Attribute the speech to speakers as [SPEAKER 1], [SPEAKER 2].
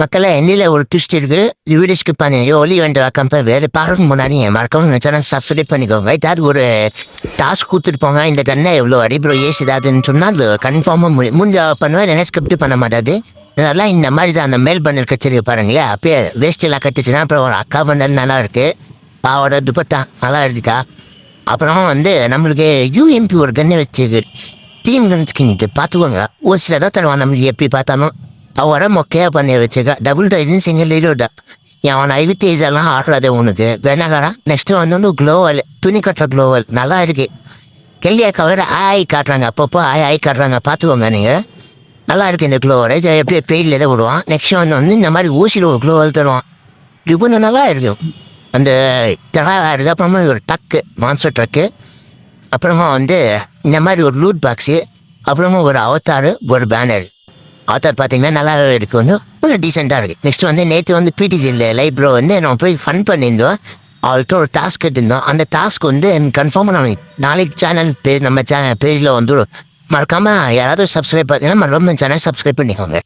[SPEAKER 1] மக்களே என்னில ஒரு ட்விஸ்ட் இருக்கு. வீடியோ ஸ்கிப் பண்ணி ஒலி வேண்ட கம்பெனி வேறு பாருங்க முன்னாடி மறக்காம சேனல் சப்ஸ்கிரைப் பண்ணிக்கோங்க. ஏதாவது ஒரு டாஸ்க் கொடுத்துருப்பாங்க, இந்த கண்ணை எவ்வளோ அடி ப்ரோ ஏசி ஏதாவதுன்னு சொன்னால் அது கன்ஃபார்மாக முடிஞ்ச பண்ணுவேன், இல்லைன்னா ஸ்கிப்ட் பண்ண மாட்டாது. இதெல்லாம் இந்த மாதிரி தான் அந்த மேல் பண்ணர் கச்சேரி பாருங்களேன். அப்பயே வேஸ்ட் எல்லாம் கட்டுச்சுன்னா அப்புறம் ஒரு அக்கா பண்ணர் நல்லா இருக்கு, பாவோட துப்பட்டா நல்லா இருக்கா. அப்புறம் நம்மளுக்கு யூஎம்பி ஒரு கண்ணை வச்சு டீம் கன்ஸ்கிட்டு பார்த்துக்கோங்க. ஒரு சில தான் தருவான் நம்மளுக்கு எப்படி பார்த்தாலும். அவரை மொக்கையாக பண்ணி வச்சுக்க. டபுள் டைதுன்னு சிங்கிள் லீடோட அவன் ஐவித்தேஜெல்லாம் ஆடுறாது உனக்கு வேணாகாரா. நெக்ஸ்ட்டு க்ளோவல், துணி கட்டுற க்ளோவல் நல்லா இருக்கு. கெல்லியா கவர் ஆய் காட்டுறாங்க, அப்பப்போ ஆய் காட்டுறாங்க, பார்த்துக்கோங்க நீங்கள். நல்லா இருக்குது இந்த க்ளோவர். எப்படி பெயிலில் தான் விடுவான். நெக்ஸ்ட்டு இந்த மாதிரி ஊசியில் ஒரு க்ளோவல் தருவான். இது கொஞ்சம் நல்லா இருக்கும். அந்த இருக்குது. அப்புறமா ஒரு டக்கு மான்சர் ட்ரக்கு, அப்புறமா இந்த மாதிரி ஒரு லூட் பாக்ஸு, அப்புறமா ஒரு அவத்தார், ஒரு பேனர். ஆத்தர் பார்த்தீங்கன்னா நல்லாவே இருக்குது, கொஞ்சம் டீசெண்டாக இருக்குது. நெக்ஸ்ட் நேற்று பிடிஜியில் லைப்ரோ நான் போய் ஃபன் பண்ணியிருந்தோம். அவள்கிட்ட ஒரு டாஸ்க் எடுத்திருந்தோம். அந்த டாஸ்க் கன்ஃபார்மாக நான் நாளைக்கு சேனல் நம்ம பேஜில் மறக்காமல் யாராவது சப்ஸ்கிரைப் பார்த்தீங்கன்னா மறக்காம சேனல் சப்ஸ்கிரைப் பண்ணிக்கோங்க.